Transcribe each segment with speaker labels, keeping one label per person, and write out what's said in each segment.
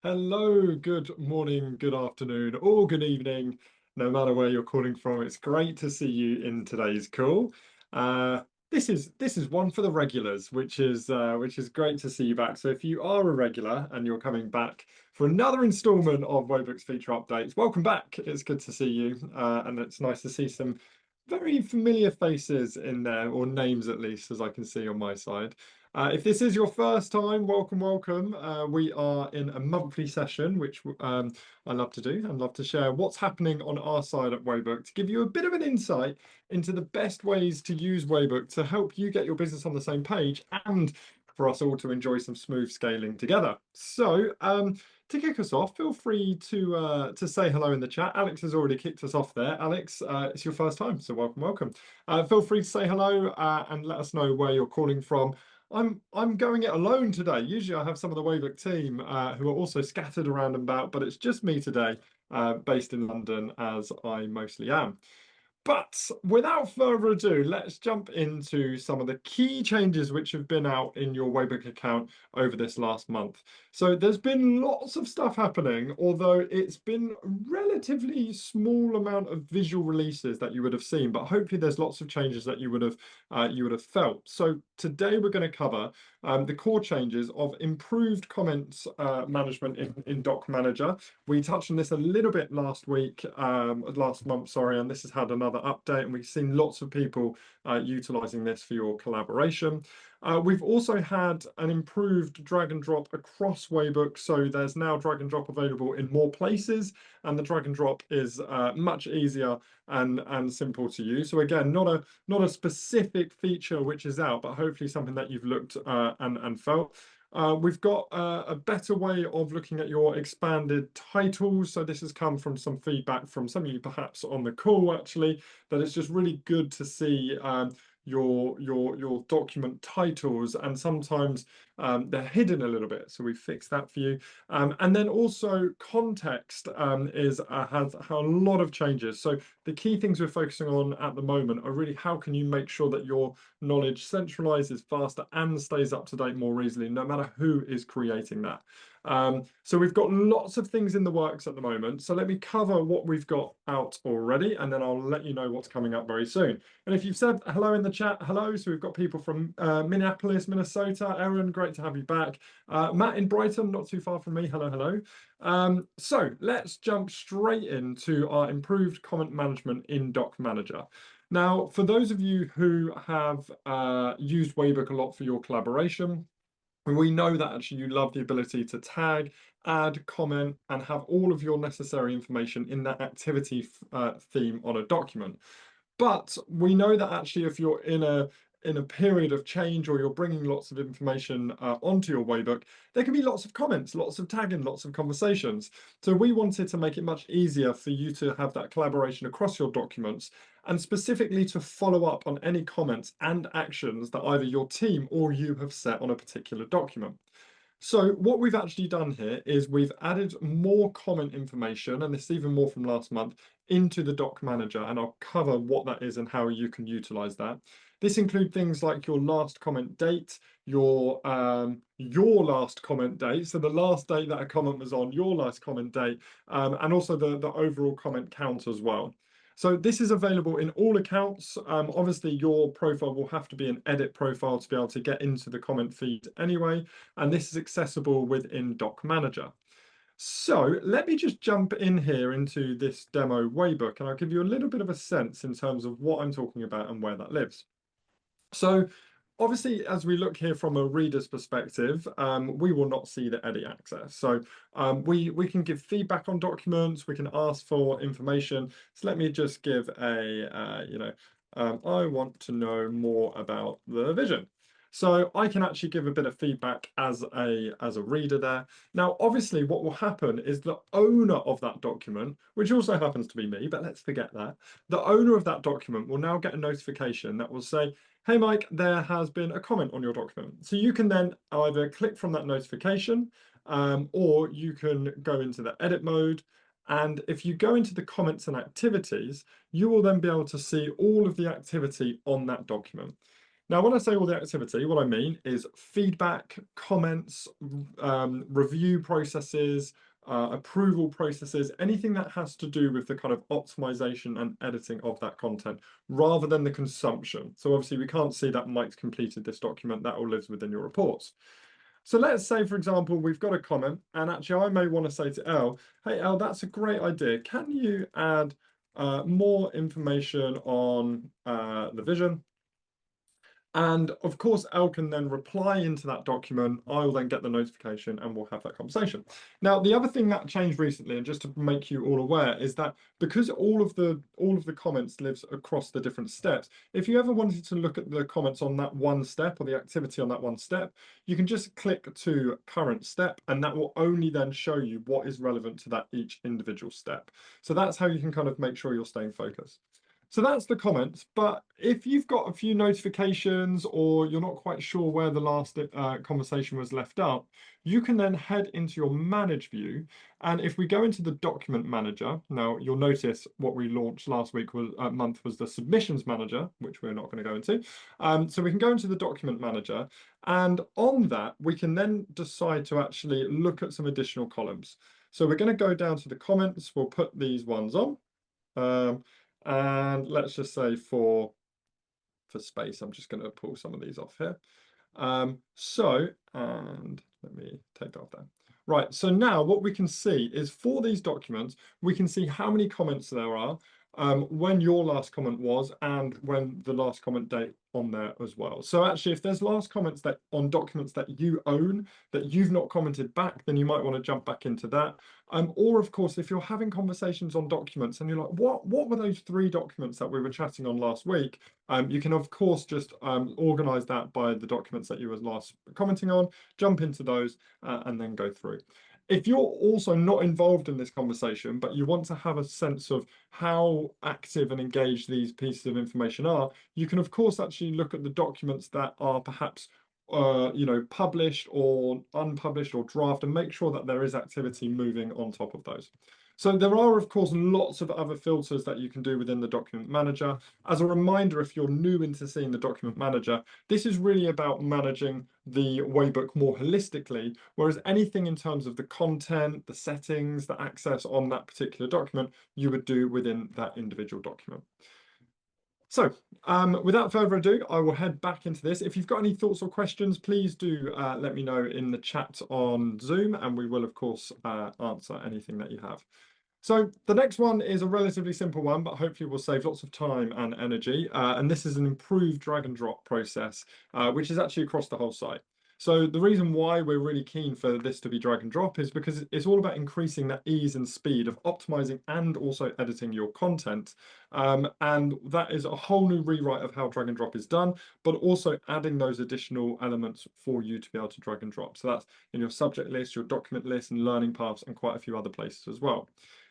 Speaker 1: Hello, good morning, good afternoon, or good evening, no matter where you're calling from. It's great to see you in today's call. Uh, this is one for the regulars, which is great to see you back. So if you are a regular and you're coming back for another installment of Waybook's feature updates, welcome back. It's good to see you, and it's nice to see some very familiar faces in there, or names at least, as I can see on my side. If this is your first time, welcome, welcome. We are in a monthly session, which I love to do and love to share what's happening on our side at Waybook to give you a bit of an insight into the best ways to use Waybook to help you get your business on the same page and for us all to enjoy some smooth scaling together. So, to kick us off, feel free to say hello in the chat. Alex has already kicked us off there. Alex, it's your first time, so welcome, welcome. Feel free to say hello and let us know where you're calling from. I'm going it alone today. Usually I have some of the Waybook team who are also scattered around and about, but it's just me today, based in London as I mostly am. But without further ado, let's jump into some of the key changes which have been out in your Waybook account over this last month. So there's been lots of stuff happening, although it's been a relatively small amount of visual releases that you would have seen, but hopefully there's lots of changes that you would have felt. So today we're going to cover the core changes of improved comments management in Doc Manager. We touched on this a little bit last month, sorry, and this has had another update, and we've seen lots of people utilizing this for your collaboration. We've also had an improved drag and drop across Waybook, so there's now drag and drop available in more places, and the drag and drop is much easier and simple to use. So again, not a specific feature which is out, but hopefully something that you've looked and felt. We've got a better way of looking at your expanded titles. So this has come from some feedback from some of you perhaps on the call actually, that it's just really good to see your document titles, and sometimes they're hidden a little bit. So we fixed that for you. And then also context has a lot of changes. So the key things we're focusing on at the moment are really how can you make sure that your knowledge centralizes faster and stays up to date more easily, no matter who is creating that. So we've got lots of things in the works at the moment. So let me cover what we've got out already, and then I'll let you know what's coming up very soon. And if you've said hello in the chat, hello. So we've got people from Minneapolis, Minnesota. Erin, great to have you back. Matt in Brighton, not too far from me. Hello, hello. So let's jump straight into our improved comment management in Doc Manager. Now, for those of you who have used Waybook a lot for your collaboration, we know that actually you love the ability to tag, add, comment, and have all of your necessary information in that activity theme on a document. But we know that actually if you're in a period of change, or you're bringing lots of information onto your Waybook, there can be lots of comments, lots of tagging, lots of conversations. So we wanted to make it much easier for you to have that collaboration across your documents, and specifically to follow up on any comments and actions that either your team or you have set on a particular document. So what we've actually done here is we've added more comment information, and this is even more from last month, into the Doc Manager, and I'll cover what that is and how you can utilize that. This includes things like your last comment date, your last comment date, so the last date that a comment was on, your last comment date, and also the overall comment count as well. So this is available in all accounts. Obviously, your profile will have to be an edit profile to be able to get into the comment feed anyway, and this is accessible within Doc Manager. So let me just jump in here into this demo Waybook, and I'll give you a little bit of a sense in terms of what I'm talking about and where that lives. So obviously, as we look here from a reader's perspective, we will not see the edit access. So we can give feedback on documents, we can ask for information. So let me just give I want to know more about the vision. So I can actually give a bit of feedback as a reader there. Now, obviously, what will happen is the owner of that document, which also happens to be me, but let's forget that. The owner of that document will now get a notification that will say, hey, Mike, there has been a comment on your document. So you can then either click from that notification, or you can go into the edit mode. And if you go into the comments and activities, you will then be able to see all of the activity on that document. Now, when I say all the activity, what I mean is feedback, comments, review processes, approval processes, anything that has to do with the kind of optimization and editing of that content rather than the consumption. So obviously we can't see that Mike's completed this document, that all lives within your reports. So let's say, for example, we've got a comment, and actually I may want to say to Elle, hey, Elle, that's a great idea. Can you add more information on the vision? And of course, Elle can then reply into that document. I'll then get the notification and we'll have that conversation. Now, the other thing that changed recently, and just to make you all aware, is that because all of the comments lives across the different steps, if you ever wanted to look at the comments on that one step or the activity on that one step, you can just click to current step, and that will only then show you what is relevant to that each individual step. So that's how you can kind of make sure you're staying focused. So that's the comments, but if you've got a few notifications or you're not quite sure where the last conversation was left up, you can then head into your manage view. And if we go into the document manager, now you'll notice what we launched last week was month was the submissions manager, which we're not going to go into. So we can go into the document manager, and on that, we can then decide to actually look at some additional columns. So we're going to go down to the comments. We'll put these ones on. And let's just say for space, I'm just going to pull some of these off here. And let me take that off there. Right, so now what we can see is for these documents, we can see how many comments there are, when your last comment was, and when the last comment date on there as well. So actually, if there's last comments that on documents that you own that you've not commented back, then you might want to jump back into that. Or of course, if you're having conversations on documents and you're like, what were those 3 documents that we were chatting on last week? You can of course just organize that by the documents that you were last commenting on, jump into those and then go through. If you're also not involved in this conversation, but you want to have a sense of how active and engaged these pieces of information are, you can of course actually look at the documents that are perhaps published or unpublished or draft, and make sure that there is activity moving on top of those. So there are, of course, lots of other filters that you can do within the document manager. As a reminder, if you're new into seeing the document manager, this is really about managing the Waybook more holistically, whereas anything in terms of the content, the settings, the access on that particular document, you would do within that individual document. So without further ado, I will head back into this. If you've got any thoughts or questions, please do let me know in the chat on Zoom, and we will, of course, answer anything that you have. So the next one is a relatively simple one, but hopefully will save lots of time and energy. And this is an improved drag and drop process, which is actually across the whole site. So the reason why we're really keen for this to be drag and drop is because it's all about increasing that ease and speed of optimizing and also editing your content. And that is a whole new rewrite of how drag and drop is done, but also adding those additional elements for you to be able to drag and drop. So that's in your subject list, your document list, and learning paths, and quite a few other places as well.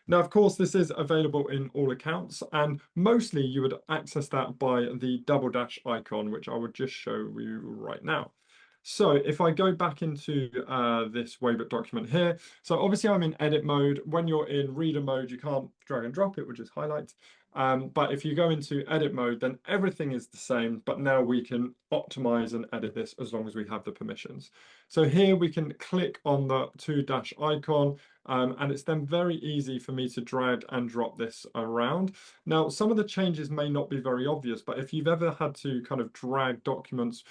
Speaker 1: Now, of course, this is available in all accounts, and mostly you would access that by the double dash icon, which I would just show you right now. So if I go back into this Waybook document here, so obviously I'm in edit mode. When you're in reader mode, you can't drag and drop, it would just highlight. But if you go into edit mode, then everything is the same, but now we can optimize and edit this as long as we have the permissions. So here we can click on the 2 dash icon, and it's then very easy for me to drag and drop this around. Now, some of the changes may not be very obvious, but if you've ever had to kind of drag documents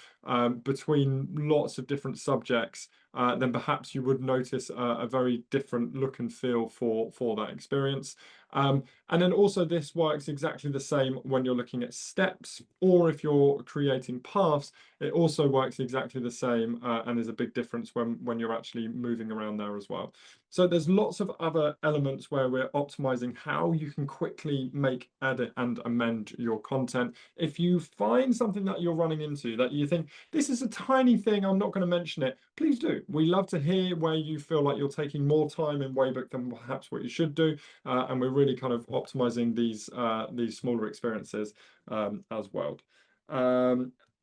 Speaker 1: between lots of different subjects, then perhaps you would notice a very different look and feel for that experience. And then also this works exactly the same when you're looking at steps, or if you're creating paths, it also works exactly the same, and there's a big difference when you're actually moving around there as well. So there's lots of other elements where we're optimizing how you can quickly make, edit, and amend your content. If you find something that you're running into that you think, this is a tiny thing, I'm not going to mention it, please do. We love to hear where you feel like you're taking more time in Waybook than perhaps what you should do, and we're really kind of optimizing these smaller experiences as well.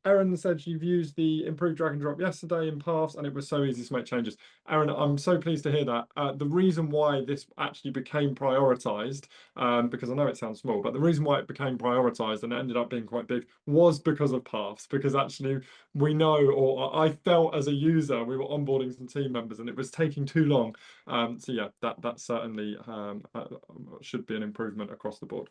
Speaker 1: Erin said you've used the improved drag and drop yesterday in Paths and it was so easy to make changes. Erin, I'm so pleased to hear that. The reason why this actually became prioritized, because I know it sounds small, but the reason why it became prioritized and it ended up being quite big was because of Paths, because actually we know, or I felt as a user, we were onboarding some team members and it was taking too long. So yeah, that certainly should be an improvement across the board.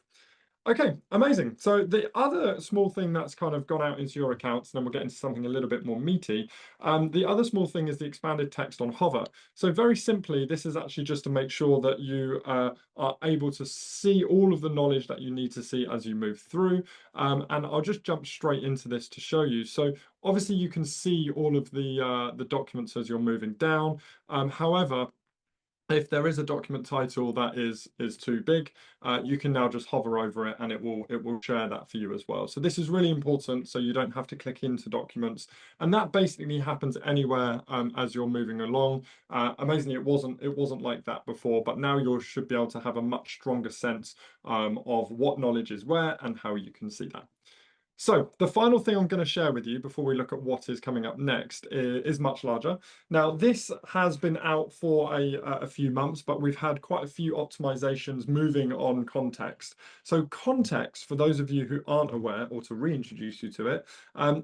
Speaker 1: Okay, amazing. So the other small thing that's kind of gone out into your accounts, and then we'll get into something a little bit more meaty. The other small thing is the expanded text on hover. So very simply, this is actually just to make sure that you are able to see all of the knowledge that you need to see as you move through. And I'll just jump straight into this to show you. So obviously you can see all of the documents as you're moving down. However, if there is a document title that is too big, you can now just hover over it and it will share that for you as well. So this is really important, so you don't have to click into documents, and that basically happens anywhere as you're moving along. Amazingly, it wasn't like that before, but now you should be able to have a much stronger sense of what knowledge is where and how you can see that. So the final thing I'm going to share with you before we look at what is coming up next is much larger. Now, this has been out for a few months, but we've had quite a few optimizations moving on context. So context, for those of you who aren't aware, or to reintroduce you to it,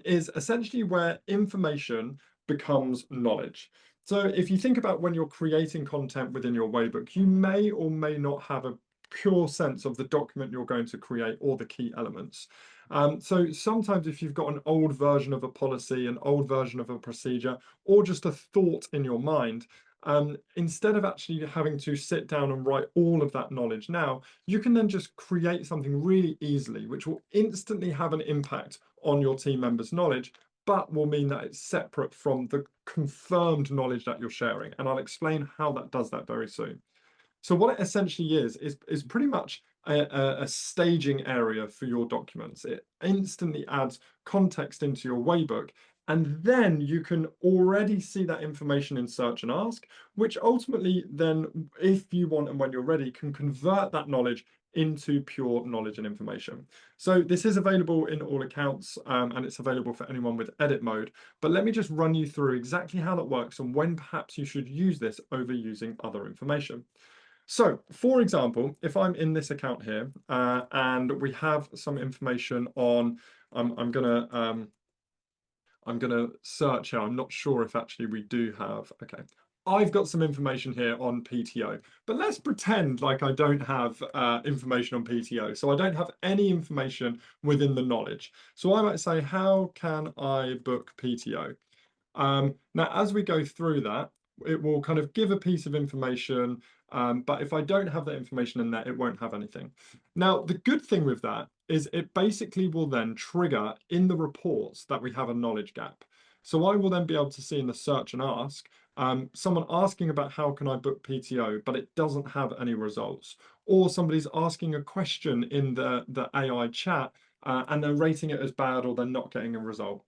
Speaker 1: is essentially where information becomes knowledge. So if you think about when you're creating content within your Waybook, you may or may not have a pure sense of the document you're going to create or the key elements. So sometimes if you've got an old version of a policy, an old version of a procedure, or just a thought in your mind, instead of actually having to sit down and write all of that knowledge now, you can then just create something really easily, which will instantly have an impact on your team members' knowledge, but will mean that it's separate from the confirmed knowledge that you're sharing. And I'll explain how that does that very soon. So what it essentially is pretty much a staging area for your documents. It instantly adds context into your Waybook, and then you can already see that information in search and ask, which ultimately then, if you want and when you're ready, can convert that knowledge into pure knowledge and information. So this is available in all accounts, and it's available for anyone with edit mode. But let me just run you through exactly how that works and when perhaps you should use this over using other information. So, for example, if I'm in this account here and we have some information on, I'm gonna search here. I'm not sure if actually we do have. Okay, I've got some information here on PTO, but let's pretend like I don't have information on PTO. So I don't have any information within the knowledge. So I might say, how can I book PTO? Now, as we go through that, it will kind of give a piece of information, but if I don't have that information in there, it won't have anything. Now, the good thing with that is it basically will then trigger in the reports that we have a knowledge gap. So I will then be able to see in the search and ask, someone asking about how can I book PTO, but it doesn't have any results. Or somebody's asking a question in the AI chat, and they're rating it as bad or they're not getting a result.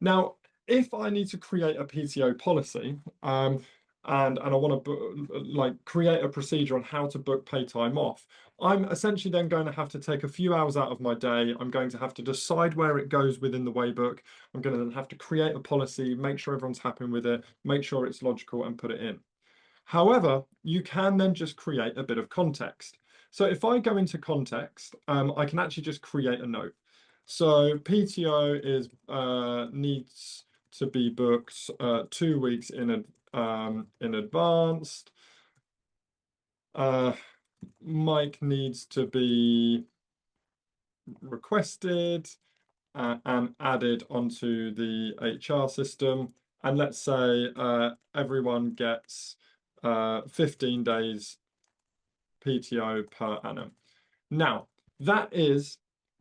Speaker 1: Now, if I need to create a PTO policy, and I want to like create a procedure on how to book pay time off, I'm essentially then going to have to take a few hours out of my day. I'm going to have to decide where it goes within the Waybook. I'm going to then have to create a policy, make sure everyone's happy with it, make sure it's logical, and put it in. However, you can then just create a bit of context. So if I go into context, I can actually just create a note. So PTO is needs to be booked 2 weeks in advance. Mike needs to be requested and added onto the HR system. And let's say everyone gets 15 days PTO per annum. Now, that is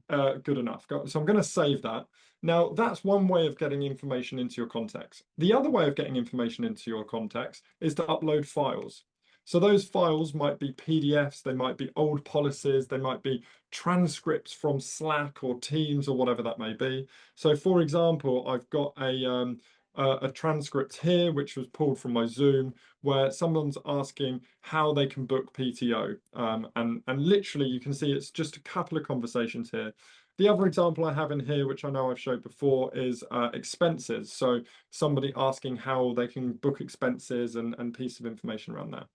Speaker 1: good enough. So I'm going to save that. Now, that's one way of getting information into your context. The other way of getting information into your context is to upload files. So those files might be PDFs, they might be old policies, they might be transcripts from Slack or Teams or whatever that may be. So for example, I've got a transcript here, which was pulled from my Zoom, where someone's asking how they can book PTO. And literally you can see it's just a couple of conversations here. The other example I have in here, which I know I've showed before, is expenses. So somebody asking how they can book expenses and piece of information around that.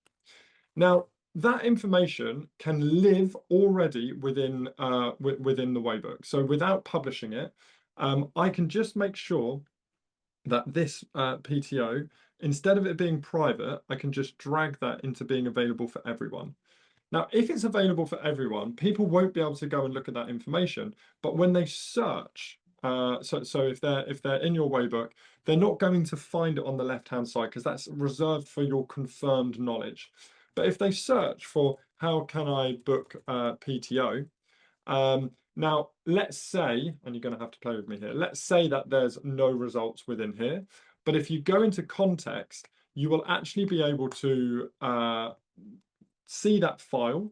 Speaker 1: Now, that information can live already within within the Waybook. So without publishing it, I can just make sure that this PTO, instead of it being private, I can just drag that into being available for everyone. Now, if it's available for everyone, people won't be able to go and look at that information. But when they search, so if they're in your Waybook, they're not going to find it on the left-hand side because that's reserved for your confirmed knowledge. But if they search for how can I book PTO, now let's say, and you're going to have to play with me here, let's say that there's no results within here. But if you go into context, you will actually be able to see that file,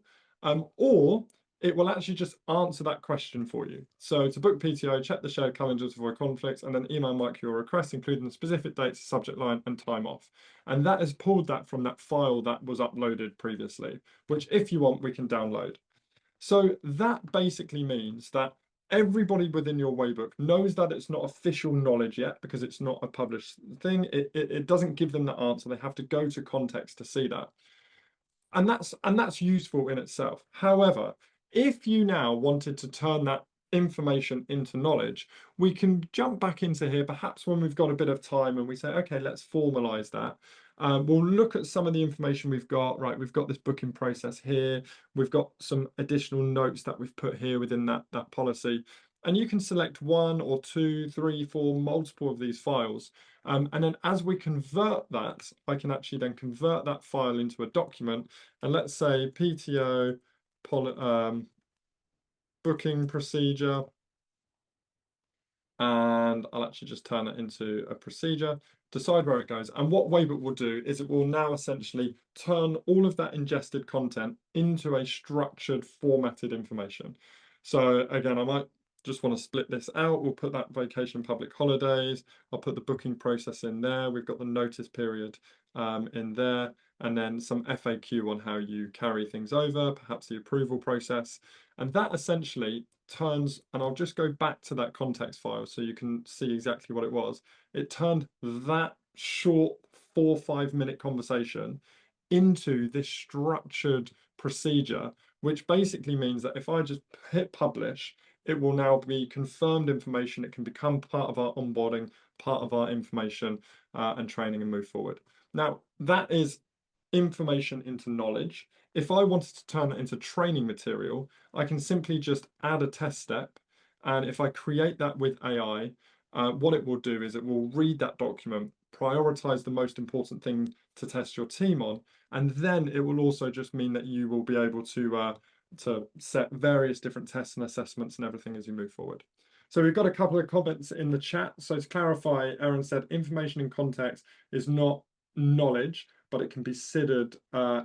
Speaker 1: or it will actually just answer that question for you. So to book PTO, check the shared calendar to avoid conflicts, and then email Mike your request, including the specific dates, subject line, and time off. And that has pulled that from that file that was uploaded previously, which if you want, we can download. So that basically means that everybody within your Waybook knows that it's not official knowledge yet because it's not a published thing. It doesn't give them the answer. They have to go to context to see that. And that's useful in itself. However, if you now wanted to turn that information into knowledge, we can jump back into here, perhaps when we've got a bit of time and we say, okay, let's formalize that. We'll look at some of the information we've got, right? We've got this booking process here. We've got some additional notes that we've put here within that policy. And you can select one or two, three, four, multiple of these files. And then as we convert that, I can actually then convert that file into a document. And let's say PTO booking procedure. And I'll actually just turn it into a procedure, decide where it goes. And what Waybook will do is it will now essentially turn all of that ingested content into a structured, formatted information. So again, I might just want to split this out. We'll put that vacation public holidays. I'll put the booking process in there. We've got the notice period in there, and then some FAQ on how you carry things over, perhaps the approval process. And that essentially turns, and I'll just go back to that context file so you can see exactly what it was. It turned that short 4 or 5 minute conversation into this structured procedure, which basically means that if I just hit publish, it will now be confirmed information. It can become part of our onboarding, part of our information and training and move forward. Now, that is information into knowledge. If I wanted to turn it into training material, I can simply just add a test step. And if I create that with AI, what it will do is it will read that document, prioritize the most important thing to test your team on, and then it will also just mean that you will be able to set various different tests and assessments and everything as you move forward. So we've got a couple of comments in the chat. So to clarify, Aaron said information in context is not knowledge, but it can be considered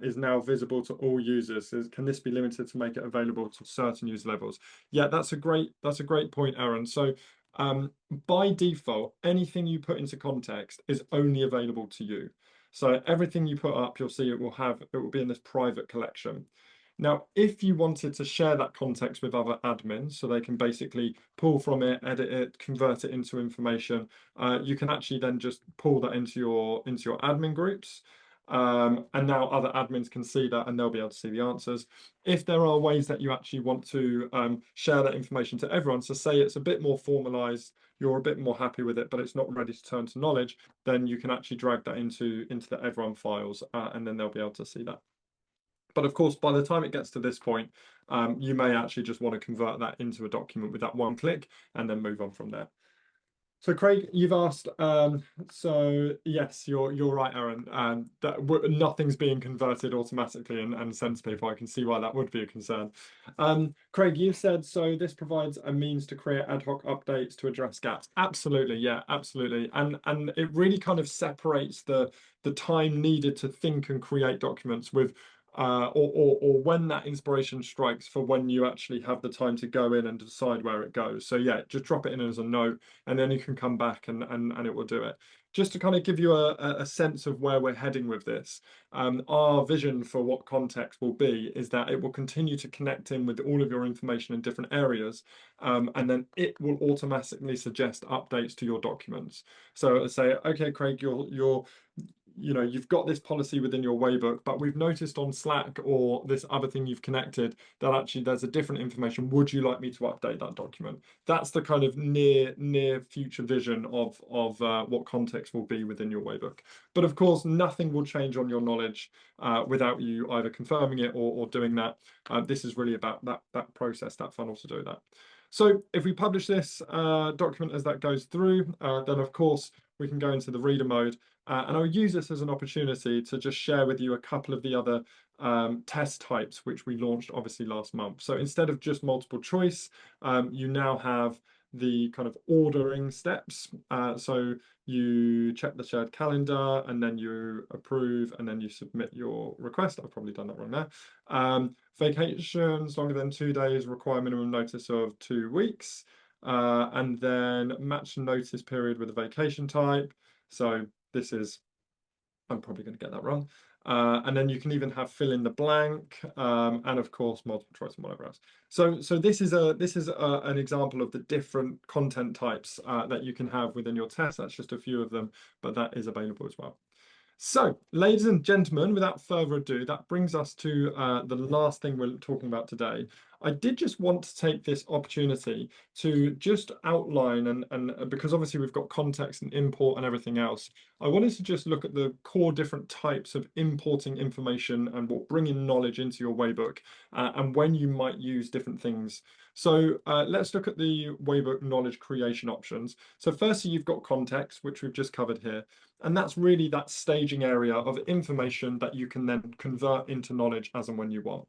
Speaker 1: is now visible to all users. Can this be limited to make it available to certain user levels? Yeah, that's a great point, Aaron. So by default, anything you put into context is only available to you. So everything you put up, you'll see it will be in this private collection. Now, if you wanted to share that context with other admins, so they can basically pull from it, edit it, convert it into information, you can actually then just pull that into your admin groups. And now other admins can see that and they'll be able to see the answers. If there are ways that you actually want to share that information to everyone, so say it's a bit more formalized, you're a bit more happy with it, but it's not ready to turn to knowledge, then you can actually drag that into the everyone files and then they'll be able to see that. But of course, by the time it gets to this point, you may actually just want to convert that into a document with that one click and then move on from there. So Craig, you've asked, so yes, you're right, Aaron, that nothing's being converted automatically and sent to people. I can see why that would be a concern. Craig, you've said, so this provides a means to create ad hoc updates to address gaps. Absolutely, yeah, absolutely. And it really kind of separates the time needed to think and create documents with or when that inspiration strikes for when you actually have the time to go in and decide where it goes. So yeah, just drop it in as a note and then you can come back and it will do it. just to kind of give you a sense of where we're heading with this, our vision for what context will be is that it will continue to connect in with all of your information in different areas, and then it will automatically suggest updates to your documents. So it'll say, okay, Craig, you've got this policy within your Waybook, but we've noticed on Slack or this other thing you've connected that actually there's a different information. Would you like me to update that document? That's the kind of near future vision of what context will be within your Waybook. But of course, nothing will change on your knowledge without you either confirming it or doing that. This is really about that process, that funnel to do that. So if we publish this document as that goes through, then of course we can go into the reader mode. And I'll use this as an opportunity to just share with you a couple of the other test types which we launched obviously last month. So instead of just multiple choice, you now have the kind of ordering steps. So you check the shared calendar and then you approve and then you submit your request. I've probably done that wrong there. Vacations longer than 2 days require minimum notice of 2 weeks. And then match notice period with a vacation type. So this is, I'm probably going to get that wrong. And then you can even have fill in the blank, and of course multiple choice and whatever else. So this is an example of the different content types that you can have within your test. That's just a few of them, but that is available as well. So, ladies and gentlemen, without further ado, that brings us to the last thing we're talking about today. I did just want to take this opportunity to just outline, and because obviously we've got context and import and everything else, I wanted to just look at the core different types of importing information and what bringing knowledge into your Waybook and when you might use different things. So let's look at the Waybook knowledge creation options. So firstly, you've got context, which we've just covered here. And that's really that staging area of information that you can then convert into knowledge as and when you want.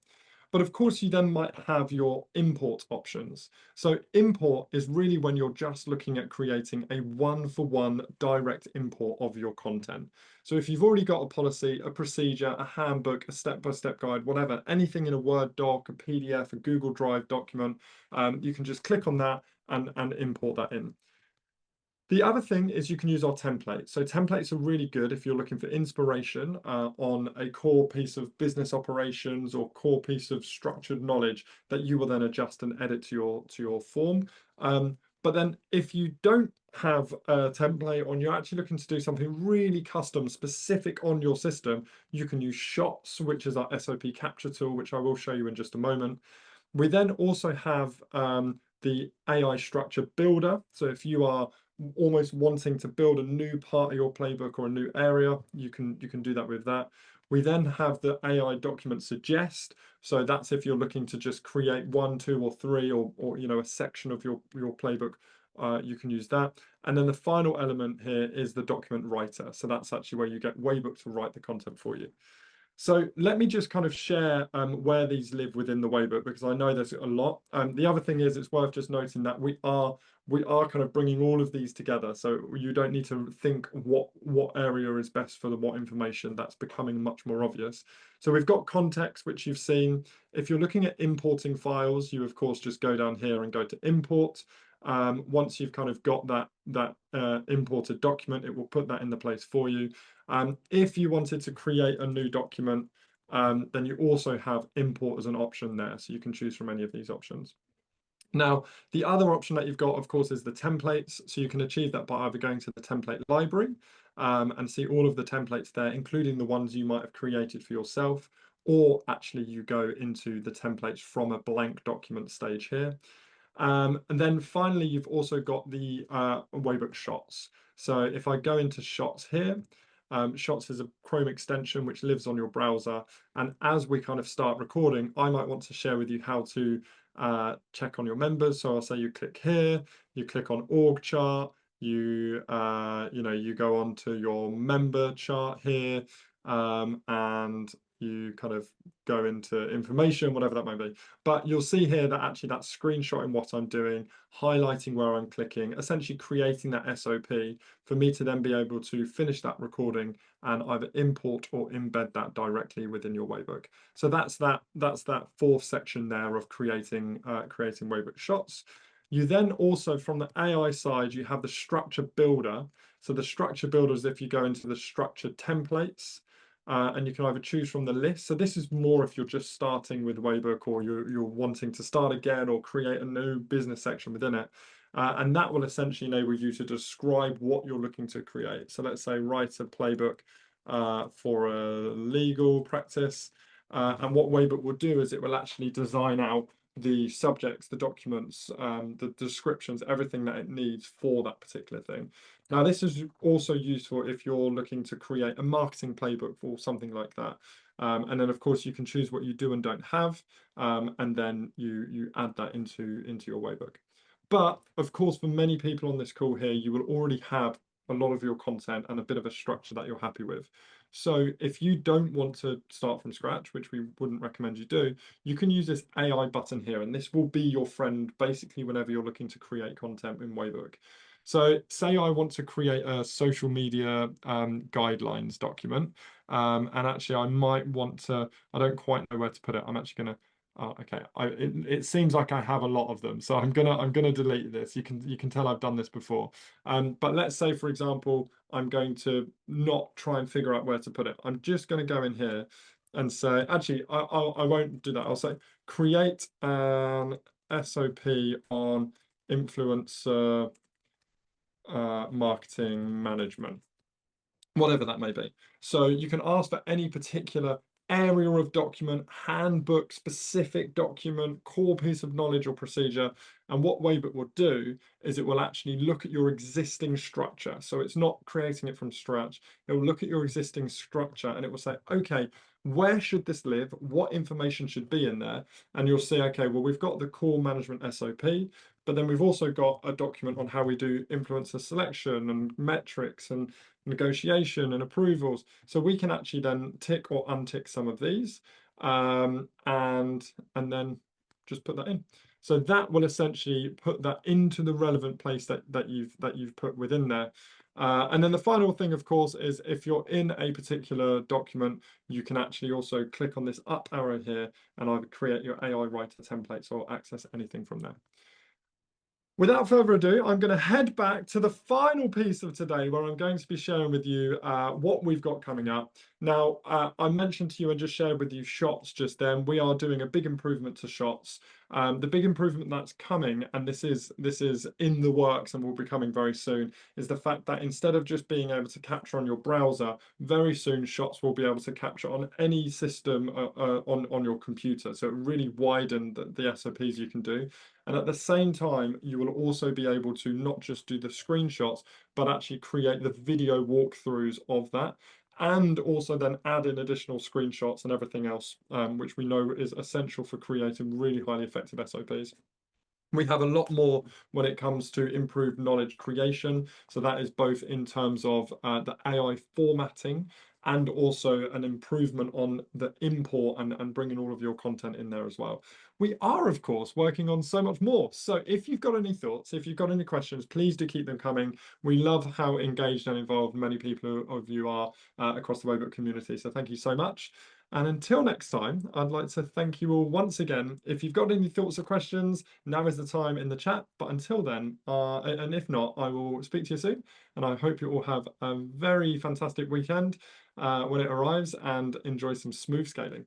Speaker 1: But of course, you then might have your import options. So import is really when you're just looking at creating a one-for-one direct import of your content. So if you've already got a policy, a procedure, a handbook, a step-by-step guide, whatever, anything in a Word doc, a PDF, a Google Drive document, you can just click on that and import that in. The other thing is you can use our templates. So templates are really good if you're looking for inspiration on a core piece of business operations or core piece of structured knowledge that you will then adjust and edit to your form. But then if you don't have a template or you're actually looking to do something really custom, specific on your system, you can use Shots, which is our SOP capture tool, which I will show you in just a moment. We then also have the AI structure builder. So if you are almost wanting to build a new part of your playbook or a new area, you can do that with that. We then have the AI document suggest. So that's if you're looking to just create 1, 2, or 3, or a section of your playbook. You can use that. And then the final element here is the document writer. So that's actually where you get Waybook to write the content for you. So let me just kind of share where these live within the Waybook, because I know there's a lot. The other thing is it's worth just noting that we are kind of bringing all of these together. So you don't need to think what area is best for what information. That's becoming much more obvious. So we've got context, which you've seen. If you're looking at importing files, you of course just go down here and go to import. Once you've kind of got that imported document, it will put that in the place for you. If you wanted to create a new document, then you also have import as an option there. So you can choose from any of these options. Now, the other option that you've got, of course, is the templates. So you can achieve that by either going to the template library and see all of the templates there, including the ones you might have created for yourself, or actually you go into the templates from a blank document stage here. And then finally, you've also got the Waybook Shots. So if I go into Shots here, Shots is a Chrome extension which lives on your browser. And as we kind of start recording, I might want to share with you how to check on your members. So I'll say you click here, you click on org chart, you go on to your member chart here, and you kind of go into information, whatever that might be. But you'll see here that actually that's screenshotting what I'm doing, highlighting where I'm clicking, essentially creating that SOP for me to then be able to finish that recording and either import or embed that directly within your Waybook. So that's that fourth section there of creating Waybook Shots. You then also, from the AI side, you have the structure builder. So the structure builder is if you go into the structured templates, and you can either choose from the list. So this is more if you're just starting with Waybook, or you're wanting to start again or create a new business section within it. And that will essentially enable you to describe what you're looking to create. So let's say write a playbook for a legal practice. And what Waybook will do is it will actually design out the subjects, the documents, the descriptions, everything that it needs for that particular thing. Now, this is also useful if you're looking to create a marketing playbook for something like that. And then, of course, you can choose what you do and don't have, and then you add that into your Waybook. But of course, for many people on this call here, you will already have a lot of your content and a bit of a structure that you're happy with. So if you don't want to start from scratch, which we wouldn't recommend you do, you can use this AI button here, and this will be your friend basically whenever you're looking to create content in Waybook. So say I want to create a social media guidelines document, and actually I might want to, I don't quite know where to put it. I'm actually going to, oh, okay. It seems like I have a lot of them, so I'm gonna delete this. You can tell I've done this before. But let's say, for example, I'm going to not try and figure out where to put it. I'm just going to go in here and say, actually, I won't do that. I'll say create an SOP on influencer marketing management, whatever that may be. So you can ask for any particular area of document, handbook, specific document, core piece of knowledge or procedure. And what Waybook will do is it will actually look at your existing structure. So it's not creating it from scratch. It will look at your existing structure and it will say, okay, where should this live? What information should be in there? And you'll see, okay, well, we've got the core management SOP, but then we've also got a document on how we do influencer selection and metrics and negotiation and approvals. So we can actually then tick or untick some of these, and then just put that in. So that will essentially put that into the relevant place that you've put within there. And then the final thing, of course, is if you're in a particular document, you can actually also click on this up arrow here and either create your AI writer templates or access anything from there. Without further ado, I'm going to head back to the final piece of today where I'm going to be sharing with you what we've got coming up. Now, I mentioned to you and just shared with you shots just then. We are doing a big improvement to shots. The big improvement that's coming, and this is in the works and will be coming very soon, is the fact that instead of just being able to capture on your browser, very soon shots will be able to capture on any system on your computer. So it really widen the SOPs you can do. And at the same time, you will also be able to not just do the screenshots, but actually create the video walkthroughs of that. And also then add in additional screenshots and everything else, which we know is essential for creating really highly effective SOPs. We have a lot more when it comes to improved knowledge creation. So that is both in terms of the AI formatting and also an improvement on the import and bringing all of your content in there as well. We are, of course, working on so much more. So if you've got any thoughts, if you've got any questions, please do keep them coming. We love how engaged and involved many people of you are across the Waybook community. So thank you so much. And until next time, I'd like to thank you all once again. If you've got any thoughts or questions, now is the time in the chat. But until then, and if not, I will speak to you soon. And I hope you all have a very fantastic weekend when it arrives and enjoy some smooth scaling.